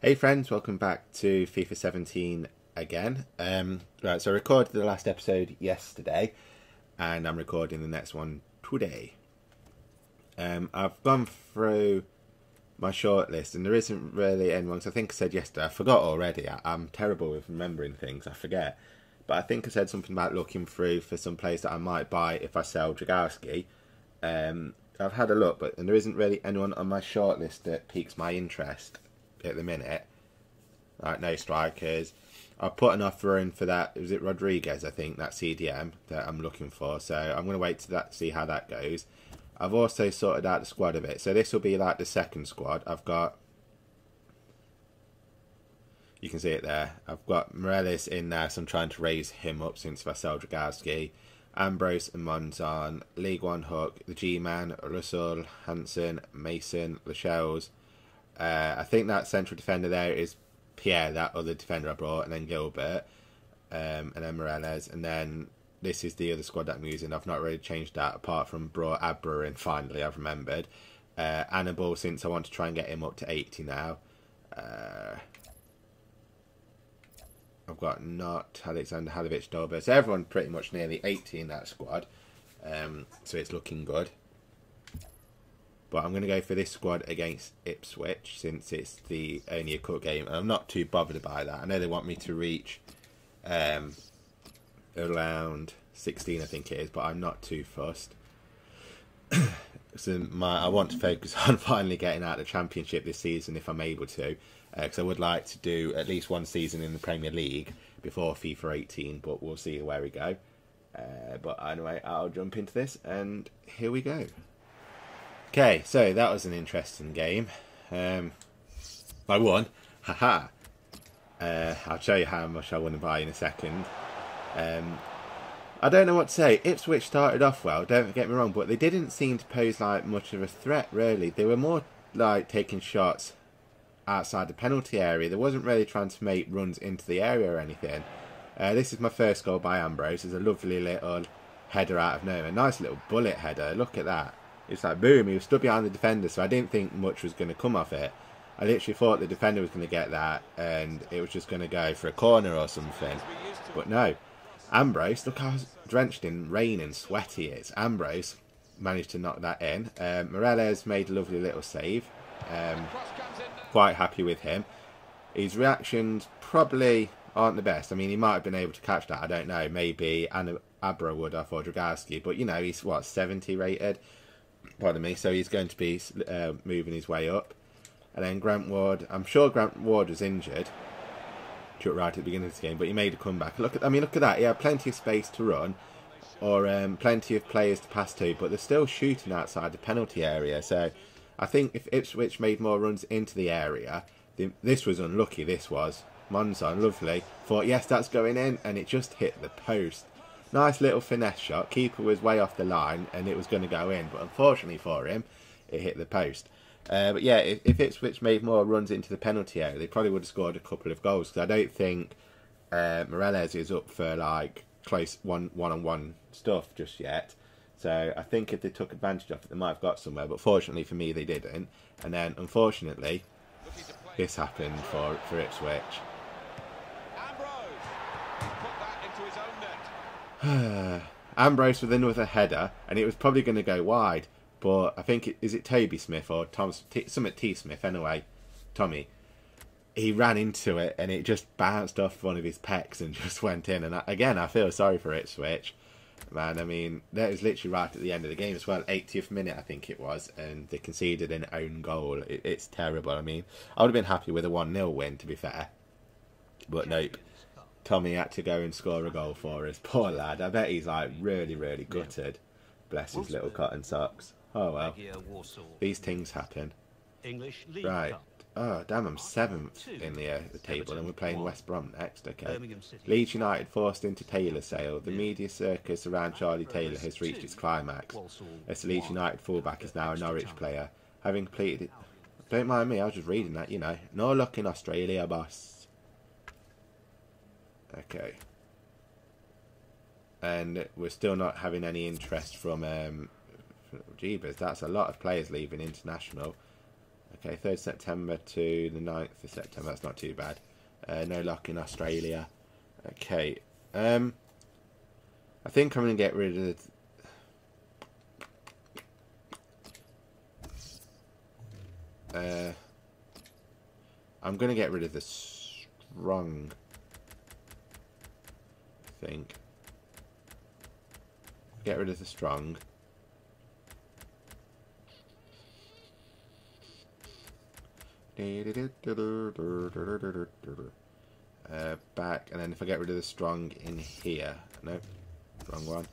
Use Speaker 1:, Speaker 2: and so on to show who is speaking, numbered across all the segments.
Speaker 1: Hey friends, welcome back to FIFA 17 again. Right, so I recorded the last episode yesterday, and I'm recording the next one today. I've gone through my shortlist, and there isn't really anyone, because I think I said yesterday, I forgot already, I'm terrible with remembering things, I forget. But I think I said something about looking through for some players that I might buy if I sell Dragowski. I've had a look, and there isn't really anyone on my shortlist that piques my interest at the minute. Like, no strikers. I put an offer in for that, was it Rodriguez, I think, that CDM that I'm looking for. So I'm going to wait to see how that goes. I've also sorted out the squad a bit. So this will be like the second squad. I've got, you can see it there, I've got Morales in there, so I'm trying to raise him up since I sell Dragowski. Ambrose and Monzon, League One Hook, the G-Man, Russell, Hansen, Mason, Lascelles. I think that central defender there is Pierre, that other defender I brought, and then Gilbert, and then Morales, and then this is the other squad that I'm using. I've not really changed that apart from brought Abra in finally, I've remembered. Annabelle, since I want to try and get him up to 80 now. I've got not Alexander Halovic, Dolber, so everyone pretty much nearly 80 in that squad, so it's looking good. But I'm going to go for this squad against Ipswich since it's the only a cup game, and I'm not too bothered by that. I know they want me to reach around 16, I think it is, but I'm not too fussed. So I want to focus on finally getting out of the Championship this season if I'm able to, because I would like to do at least one season in the Premier League before FIFA 18, but we'll see where we go. But anyway, I'll jump into this, and here we go. Okay, so that was an interesting game. I won. Haha. I'll show you how much I want to buy in a second. I don't know what to say. Ipswich started off well, don't get me wrong, but they didn't seem to pose like much of a threat, really. They were more like taking shots outside the penalty area. They wasn't really trying to make runs into the area or anything. This is my first goal by Ambrose. It's a lovely little header out of nowhere. Nice little bullet header. Look at that. It's like boom, he was stood behind the defender, so I didn't think much was going to come off it. I literally thought the defender was going to get that and it was just going to go for a corner or something. But no. Ambrose, look how drenched in rain and sweaty he is. Ambrose managed to knock that in. Morales made a lovely little save. Quite happy with him. His reactions probably aren't the best. I mean, he might have been able to catch that, I don't know. Maybe Abra would have, or Dragowski. But, you know, he's, what, 70 rated? Pardon me, so he's going to be moving his way up. And then Grant Ward, I'm sure Grant Ward was injured right at the beginning of the game, but he made a comeback. Look at that. He had plenty of space to run, or plenty of players to pass to, but they're still shooting outside the penalty area. So I think if Ipswich made more runs into the area, this was unlucky. This was Monzon, lovely. Thought yes, that's going in, and it just hit the post. Nice little finesse shot. Keeper was way off the line and it was going to go in, but unfortunately for him, it hit the post. But yeah, if Ipswich made more runs into the penalty area, they probably would have scored a couple of goals. Because I don't think Morales is up for like close one-on-one stuff just yet. So I think if they took advantage of it, they might have got somewhere. But fortunately for me, they didn't. And then unfortunately, this happened for Ipswich. Ambrose with another header, and it was probably going to go wide, but I think is it Toby Smith or something T Smith anyway, Tommy. He ran into it and it just bounced off one of his pecs and just went in. And again, I feel sorry for Ipswich, man. I mean, that was literally right at the end of the game as well, 80th minute I think it was, and they conceded an own goal. It's terrible. I mean, I would have been happy with a 1-0 win, to be fair, but nope. Tommy had to go and score a goal for us. Poor lad. I bet he's like really, really gutted. Bless his little cotton socks. Oh well. These things happen. Right. Oh, damn, I'm 7th in the table and we're playing West Brom next. Okay. Leeds United forced into Taylor sale. The media circus around Charlie Taylor has reached its climax. As the Leeds United fullback is now a Norwich player. Having completed it... Don't mind me, I was just reading that, you know. No luck in Australia, boss. Okay. And we're still not having any interest from Jeebus. That's a lot of players leaving international. Okay, 3rd September to the 9th of September. That's not too bad. No luck in Australia. Okay. I think I'm going to get rid of the... I'm going to get rid of the strong, I think. Get rid of the strong. Back, and then if I get rid of the strong in here, no, wrong one.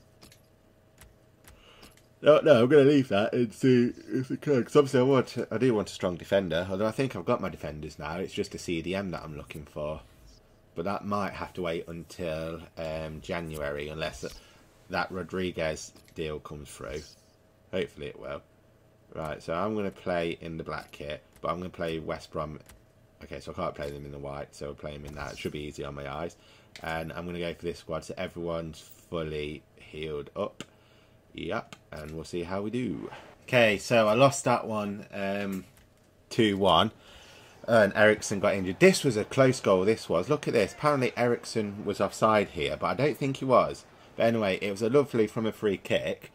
Speaker 1: No, I'm going to leave that and see if it can. Because obviously I do want a strong defender. Although I think I've got my defenders now. It's just a CDM that I'm looking for. But that might have to wait until January, unless that Rodriguez deal comes through. Hopefully it will. Right, so I'm going to play in the black kit, but I'm going to play West Brom. Okay, so I can't play them in the white, so I'll play them in that. It should be easy on my eyes. And I'm going to go for this squad, so everyone's fully healed up. Yep, and we'll see how we do. Okay, so I lost that one 2-1. And Ericsson got injured. This was a close goal, this was. Look at this. Apparently Ericsson was offside here, but I don't think he was. But anyway, it was a lovely from a free kick.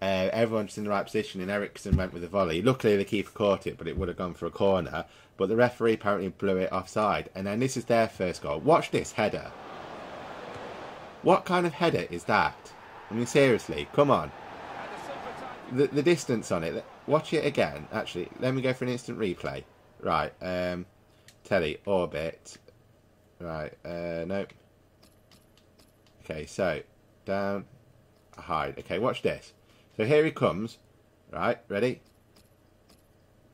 Speaker 1: Everyone's in the right position, and Ericsson went with a volley. Luckily, the keeper caught it, but it would have gone for a corner. But the referee apparently blew it offside. And then this is their first goal. Watch this header. What kind of header is that? I mean, seriously, come on. The distance on it. Watch it again. Actually, let me go for an instant replay. Right, telly, orbit. Right, nope. Okay, so, down, hide. Okay, watch this. So here he comes. Right, ready?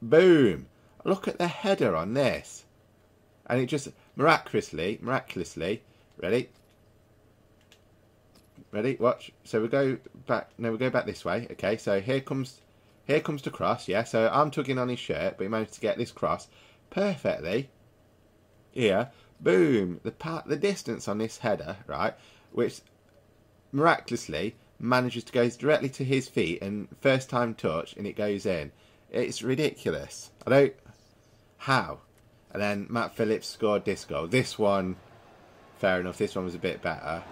Speaker 1: Boom! Look at the header on this. And it just, miraculously, ready? Ready, watch. So we go back, no, we go back this way. Okay, so here comes the cross, yeah. So I'm tugging on his shirt, but he managed to get this cross perfectly. Here, boom. The distance on this header, right, which miraculously manages to go directly to his feet and first time touch, and it goes in. It's ridiculous. How? And then Matt Phillips scored this goal. This one, fair enough. This one was a bit better.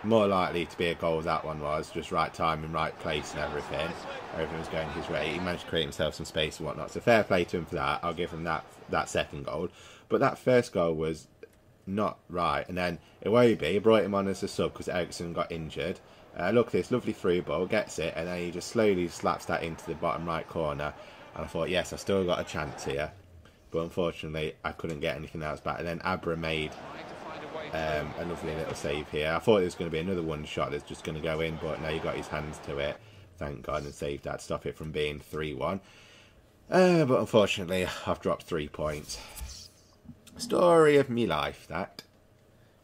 Speaker 1: More likely to be a goal, that one was. Just right time and right place and everything. Everything was going his way. He managed to create himself some space and whatnot. So fair play to him for that. I'll give him that second goal. But that first goal was not right. And then Iwobi brought him on as a sub because Ericsson got injured. Look at this lovely through ball. Gets it. And then he just slowly slaps that into the bottom right corner. And I thought, yes, I've still got a chance here. But unfortunately, I couldn't get anything else back. And then Abra made... a lovely little save here. I thought it was going to be another one shot that's just going to go in, but no, he got his hands to it, thank God, and saved that to stop it from being 3-1. But unfortunately, I've dropped 3 points. Story of me life, that.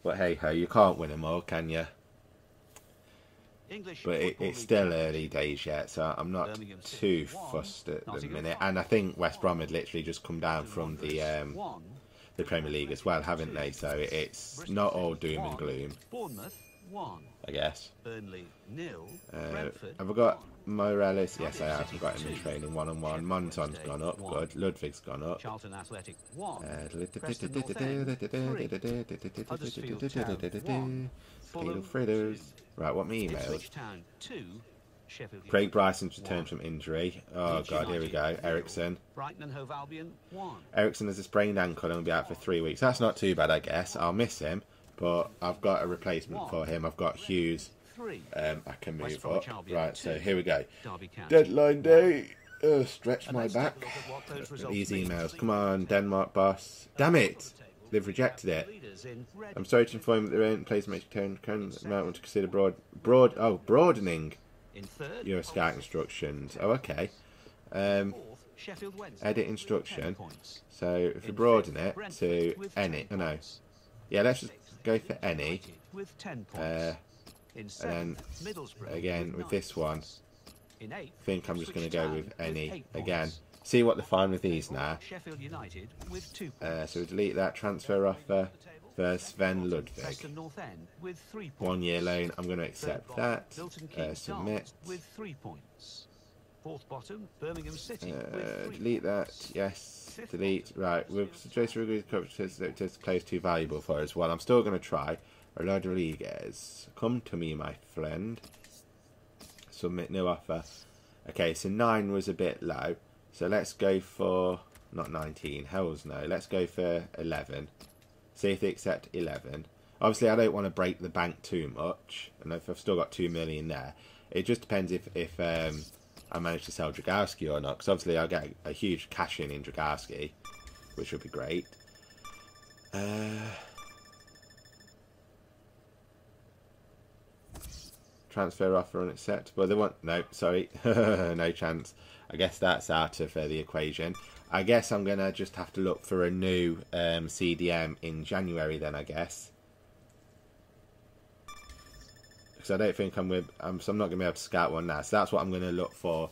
Speaker 1: But hey ho, you can't win them all, can you? But it's still early days yet, so I'm not too fussed at the minute. And I think West Brom had literally just come down from the Premier League as well, haven't they? So it's not all doom and gloom, I guess. Have I got Morales? Yes, I have. I've got him in training one-on-one. Monton's gone up, good. Ludwig's gone up. Right, what me emails? Craig Bryson's returned from injury. Oh God, here we go. Ericsson. Ericsson has a sprained ankle and will be out for 3 weeks. That's not too bad, I guess. I'll miss him, but I've got a replacement for him. I've got Hughes. I can move up. Right, so here we go. Deadline day. Stretch my back. These emails. Come on, Denmark boss. Damn it! They've rejected it. I'm sorry to inform you that their own place makes current amount want to consider broadening your scout instructions. Oh, okay. Edit instruction. So if we broaden it to any, oh no, yeah, let's just go for any. And then again with this one, I think I'm just going to go with any again. See what they find with these now. So we delete that transfer offer for Sven Ludwig. 1 year loan. I'm going to accept that. Submit.
Speaker 2: Fourth bottom, Birmingham City.
Speaker 1: Delete that. Yes. Delete. Right. We've suggested to close too valuable for us. Well, I'm still going to try. Rodriguez. Come to me, my friend. Submit new offer. Okay, so 9 was a bit low. So let's go for... Not 19. Hells no. Let's go for 11. See if they accept 11. Obviously, I don't want to break the bank too much. And if I've still got 2 million there. It just depends if I manage to sell Dragowski or not. Because obviously I'll get a huge cash in Dragowski. Which would be great. Transfer offer unacceptable. They want... No, sorry. No chance. I guess that's out of the equation. I guess I'm going to just have to look for a new CDM in January then, I guess. Because I don't think so I'm not going to be able to scout one now. So that's what I'm going to look for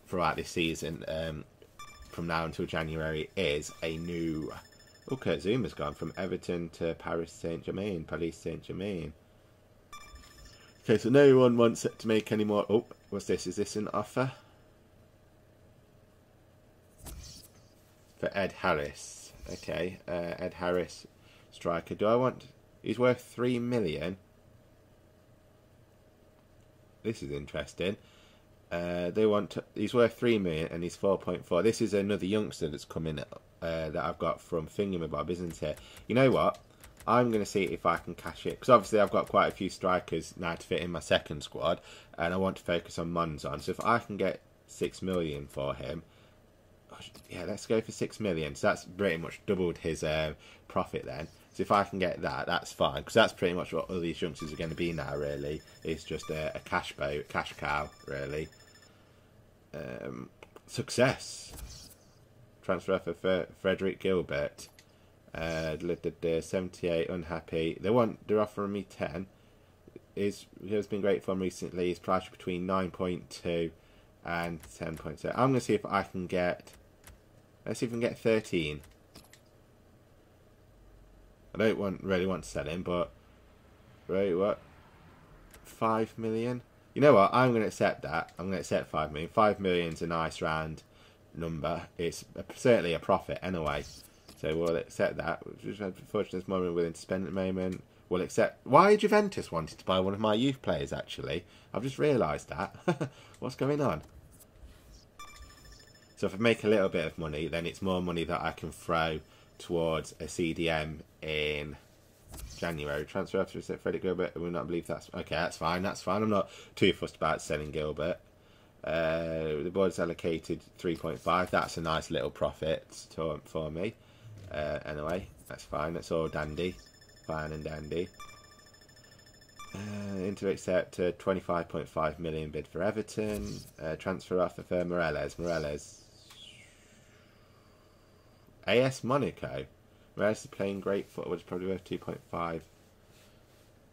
Speaker 1: throughout this season. From now until January is a new... Oh, Kurt Zuma's gone from Everton to Paris Saint-Germain. Paris Saint-Germain. Okay, so no one wants it to make any more... Oh, what's this? Is this an offer? For Ed Harris. Okay, Ed Harris, striker. Do I want... He's worth 3 million. This is interesting. They want... He's worth 3 million and he's 4.4. This is another youngster that's coming that I've got from Thingamabob, isn't it? You know what? I'm going to see if I can cash it. Because obviously I've got quite a few strikers now to fit in my second squad. And I want to focus on Monzon. So if I can get 6 million for him... Yeah, let's go for 6 million. So that's pretty much doubled his profit then. So if I can get that, that's fine. Because that's pretty much what all these youngsters are going to be now, really. It's just a cash cow, really. Success. Transfer for Frederick Gilbert. 78, unhappy. They're offering me 10. He's been great for him recently. He's priced between 9.2 and 10.2. I'm going to see if I can get... Let's see if we can get 13. I don't really want to sell him, but... Right, what? 5 million? You know what? I'm going to accept that. I'm going to accept 5 million. 5 million's a nice round number. It's certainly a profit anyway. So we'll accept that. Unfortunately, there's more than willing to spend at the moment. We'll accept... Why Juventus wanted to buy one of my youth players, actually? I've just realised that. What's going on? So if I make a little bit of money, then it's more money that I can throw towards a CDM in January. Transfer after Frederick Gilbert. I will not believe that's... Okay, that's fine. That's fine. I'm not too fussed about selling Gilbert. The board's allocated 3.5. That's a nice little profit for me. Anyway, that's fine. That's all dandy. Fine and dandy. Into accept 25.5 million bid for Everton. Transfer offer for Morelos. AS Monaco. Morelos is playing great football. It's probably worth 2.5.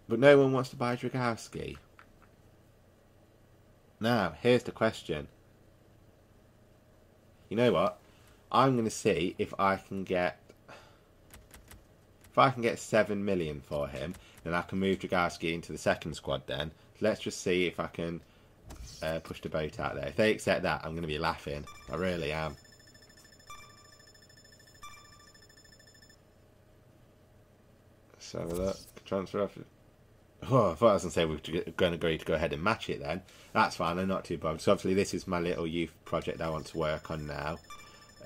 Speaker 1: But no one wants to buy Dragowski. Now, here's the question. You know what? I'm going to see if I can get... If I can get 7 million for him, then I can move Dragowski into the second squad then. Let's just see if I can push the boat out there. If they accept that, I'm going to be laughing. I really am. Let's have a look. Transfer offer. Oh, I thought I was going to say we're going to agree to go ahead and match it then. That's fine, I'm not too bothered. So obviously this is my little youth project I want to work on now.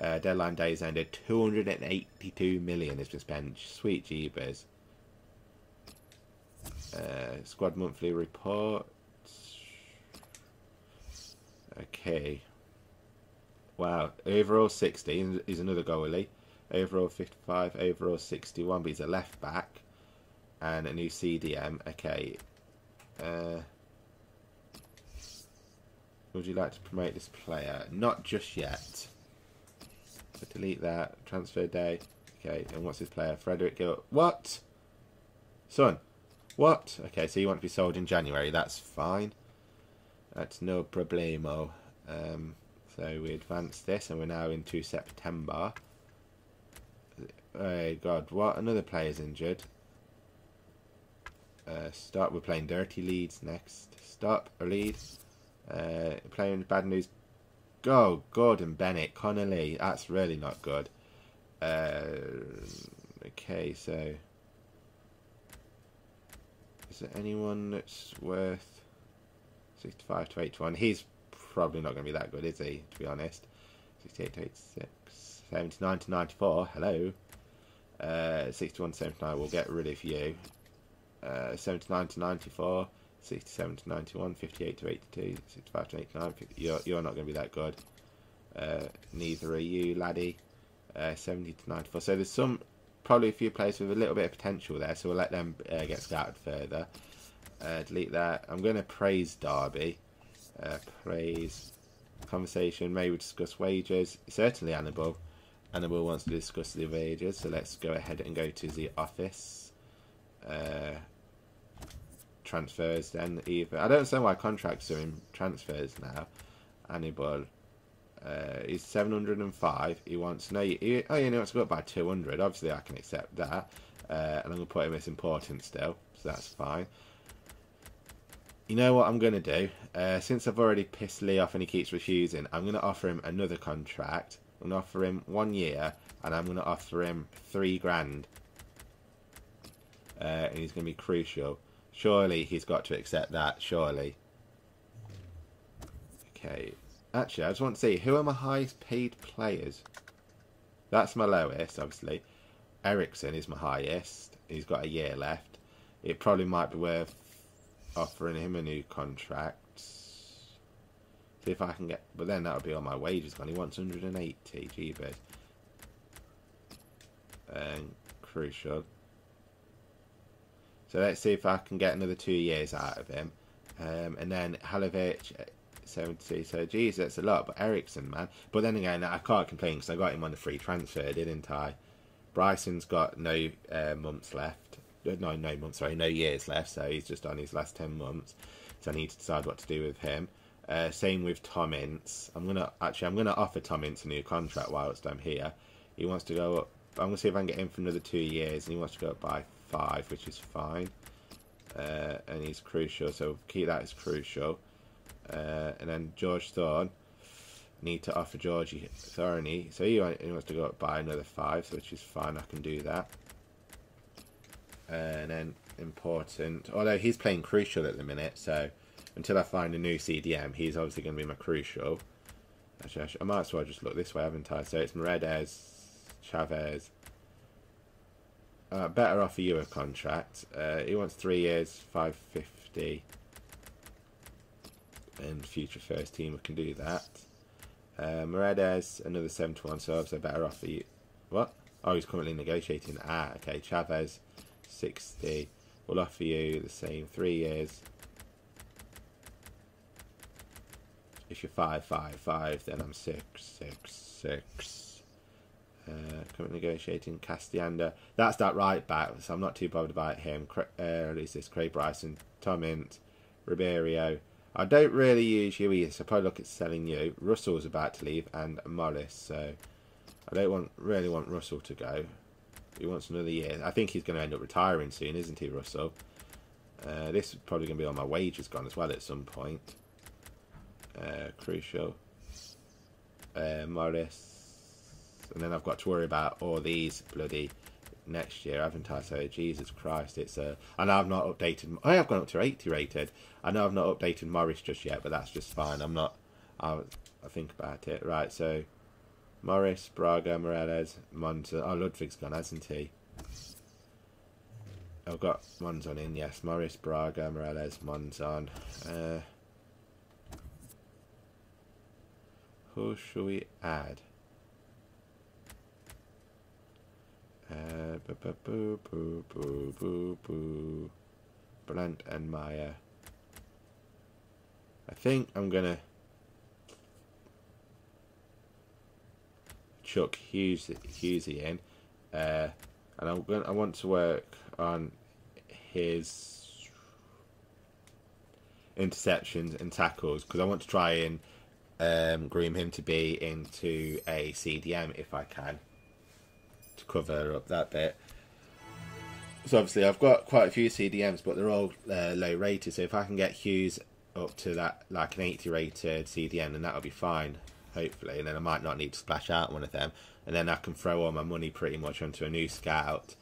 Speaker 1: Deadline days ended. 282 million has been spent. Sweet jeebers. Squad monthly report. Okay. Wow. Overall 60. He's another goalie. Overall 55. Overall 61. But he's a left back. And a new CDM. Okay. Would you like to promote this player? Not just yet. So delete that. Transfer day. Okay. And what's his player? Frederick Gill. What? Son. What? Okay, so you want to be sold in January. That's fine. That's no problemo. So we advance this and we're now into September. Oh God, what? Another player's injured. Stop. We're playing Dirty Leeds next. Stop. A lead. Playing bad news. go, Gordon Bennett, Connolly. That's really not good. Okay, so is there anyone that's worth 65 to 81? He's probably not going to be that good, is he? To be honest, 68 to 86, 79 to 94. Hello. 61 to 79. We'll get rid of you. 79 to 94. 67 to 91, 58 to 82, 65 to 89. You're not going to be that good. Neither are you, laddie. 70 to 94. So there's probably a few players with a little bit of potential there, so we'll let them get scouted further. Delete that. I'm going to praise Derby. Praise conversation. Maybe discuss wages. Certainly Annabelle. Annabelle wants to discuss the wages, so let's go ahead and go to the office. Transfers then either. I don't understand why contracts are in transfers now. Annabelle. He's 705. He wants he wants to go up by 200. Obviously, I can accept that. And I'm going to put him as important still, so that's fine. You know what I'm going to do? Since I've already pissed Lee off and he keeps refusing, I'm going to offer him another contract. I'm going to offer him 1 year, and I'm going to offer him $3,000. And he's going to be crucial. Surely he's got to accept that, surely. Okay. Actually, I just want to see, who are my highest paid players? That's my lowest, obviously. Ericsson is my highest. He's got a year left. It probably might be worth offering him a new contract. See if I can get... But then that would be all my wages gone. He wants 180, jeebus. Crucial. So let's see if I can get another 2 years out of him. And then Halovic, 70. So, geez, that's a lot. But Ericsson, man. But then again, I can't complain because I got him on the free transfer, didn't I? Bryson's got no months left. No years left. So he's just on his last 10 months. So I need to decide what to do with him. Same with Tom Ince. I'm gonna offer Tom Ince a new contract whilst I'm here. He wants to go up. I'm gonna see if I can get him for another 2 years, and he wants to go up by 5, which is fine. And he's crucial, so keep that as crucial. And then George Thorne, need to offer Georgie Thorny, so he wants to go up by another 5, which is fine. I can do that. And then important, although he's playing crucial at the minute, so until I find a new CDM, he's obviously going to be my crucial. Actually, I might as well just look this way, haven't I? So it's Paredes, Chavez. Better offer you a contract. He wants 3 years, 550. And future first team, we can do that. Paredes, another 71, so obviously better offer you. What? Oh, he's currently negotiating. Okay. Chavez, 60. We'll offer you the same, 3 years. If you're 5, then I'm 6. Currently negotiating Castiander. That's that right back, so I'm not too bothered about him. Who's this? Craig Bryson, Tom Ince, Ribeiro. I don't really use you either, so probably look at selling you. Russell's about to leave, and Morris, so I don't really want Russell to go. He wants another year. I think he's going to end up retiring soon, isn't he, Russell? This is probably going to be on my wages gone as well at some point. Crucial. Morris. And then I've got to worry about all these bloody next year, haven't I? So, Jesus Christ, it's I know I've not updated... I have gone up to 80 rated. I know I've not updated Morris just yet, but that's just fine. I'll think about it. Right, so... Morris, Braga, Morales, Monza... Oh, Ludwig's gone, hasn't he? I've got Monzon in, yes. Morris, Braga, Morales, Monzon. Who should we add? Brent and Maya. I think I'm gonna chuck Hughesy in, and I want to work on his interceptions and tackles because I want to try and groom him to be into a CDM if I can, to cover up that bit. So obviously I've got quite a few CDMs, but they're all low rated, so if I can get Hughes up to that, like an 80 rated CDM, then that'll be fine. hopefully, and then I might not need to splash out one of them, and then I can throw all my money pretty much onto a new scout.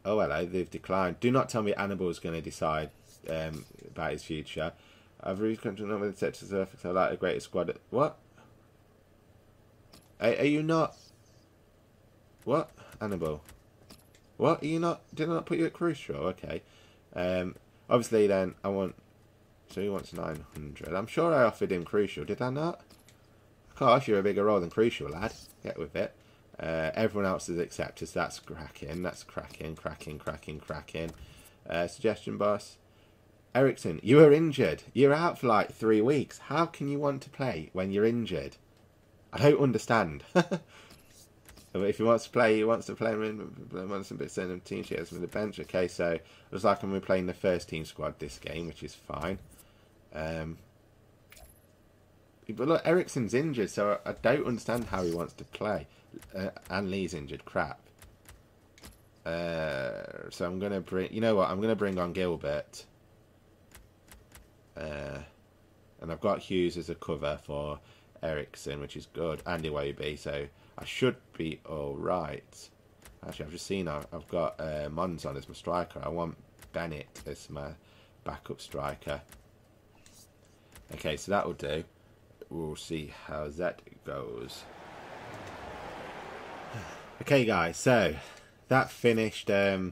Speaker 1: Oh, hello, they've declined. Do not tell me Annibal's going to decide about his future. I've reached country with the Texas Surface. I like a greater squad. What? Are you not? What? Annibal? What? Are you not? Did I not put you at crucial? Okay. Obviously, then I want. So he wants 900. I'm sure I offered him crucial. Did I not? Gosh, you're a bigger role than crucial, lad. Get with it. Everyone else is accepted. So that's cracking. That's cracking. Suggestion, boss. Ericsson, you are injured. You're out for like 3 weeks. How can you want to play when you're injured? I don't understand. If he wants to play, he wants to play. Wants a bit of team shares from the bench. Okay, so it looks like I'm playing the first team squad this game, which is fine. But look, Ericsson's injured, so I don't understand how he wants to play. And Lee's injured. Crap. So I'm gonna bring. You know what? I'm gonna bring on Gilbert. And I've got Hughes as a cover for Ericsson, which is good. And Iwobi, so I should be alright. Actually, I've just seen I've got Mons on as my striker. I want Bennett as my backup striker. Okay, so that will do. We'll see how that goes. Okay, guys, so that finished 0-0.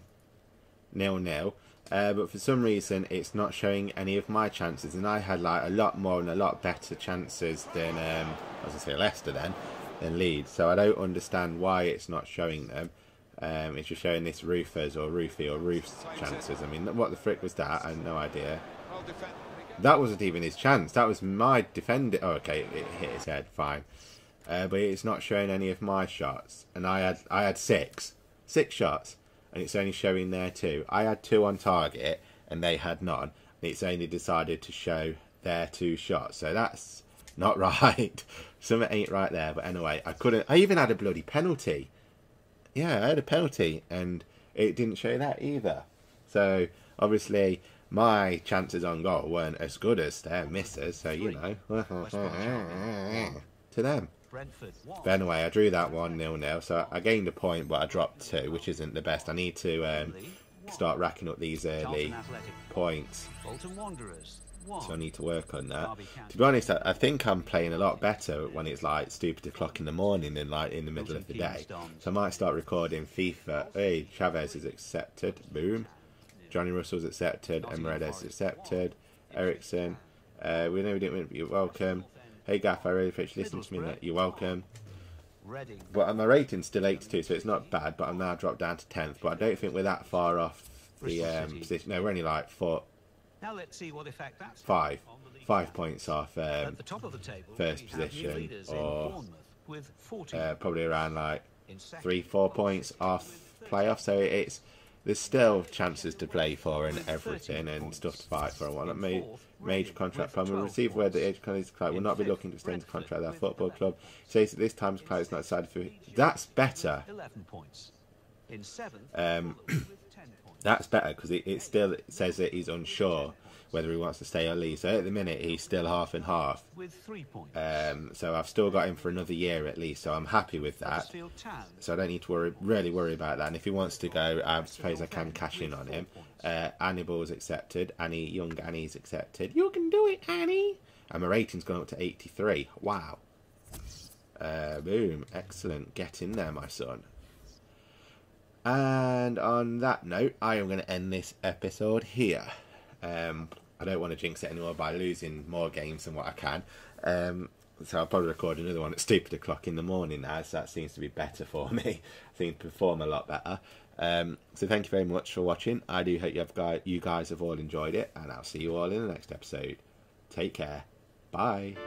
Speaker 1: But for some reason, it's not showing any of my chances, and I had like a lot more and a lot better chances than I was gonna say Leicester than Leeds. So I don't understand why it's not showing them. It's just showing this Roofers or Roofy or Roof's chances. I mean, what the frick was that? I had no idea. That wasn't even his chance. That was my defender. Oh, okay, it hit his head. Fine. But it's not showing any of my shots, and I had six shots. And it's only showing there 2. I had 2 on target, and they had none. And it's only decided to show their 2 shots. So that's not right. Something ain't right there. But anyway, I even had a bloody penalty. Yeah, I had a penalty, and it didn't show that either. So obviously, my chances on goal weren't as good as their misses. So you know, to them. But anyway, I drew that 1-0, so I gained a point, but I dropped 2, which isn't the best. I need to start racking up these early points, so I need to work on that. To be honest, I think I'm playing a lot better when it's like stupid o'clock in the morning than like in the middle of the day. So I might start recording FIFA. Hey, Chavez is accepted. Boom. Johnny Russell's accepted. Emredes accepted. Ericsson. We know we didn't win, but you're welcome. Hey Gaff, I really appreciate you listening to me. You're welcome. But my rating's still 82, so it's not bad. But I'm now dropped down to 10th. But I don't think we're that far off the position. No, we're only like 4.
Speaker 2: Now let's see what effect that's
Speaker 1: 5 points off first position, or probably around like 3-4 points off playoff. So there's still chances to play for and everything and stuff to fight for. And one major contract plan will receive where the age club will not be looking to extend the contract with our football club. It says that this time's client is not decided for. That's better.
Speaker 2: 11 points. In 7th,
Speaker 1: that's better because it still says that he's unsure whether he wants to stay or leave. So at the minute he's still half and half.
Speaker 2: With 3 points.
Speaker 1: So I've still got him for another year at least. So I'm happy with that. So I don't need to really worry about that. And if he wants to go, I suppose I can cash in on him. Annibal's accepted. Young Annie's accepted. You can do it, Annie. And my rating's gone up to 83. Wow. Boom. Excellent. Get in there, my son. And on that note, I am going to end this episode here. I don't want to jinx it anymore by losing more games than what I can. So I'll probably record another one at stupid o'clock in the morning now, so that seems to be better for me. I think perform a lot better. So thank you very much for watching. I do hope you guys have all enjoyed it, and I'll see you all in the next episode. Take care. Bye.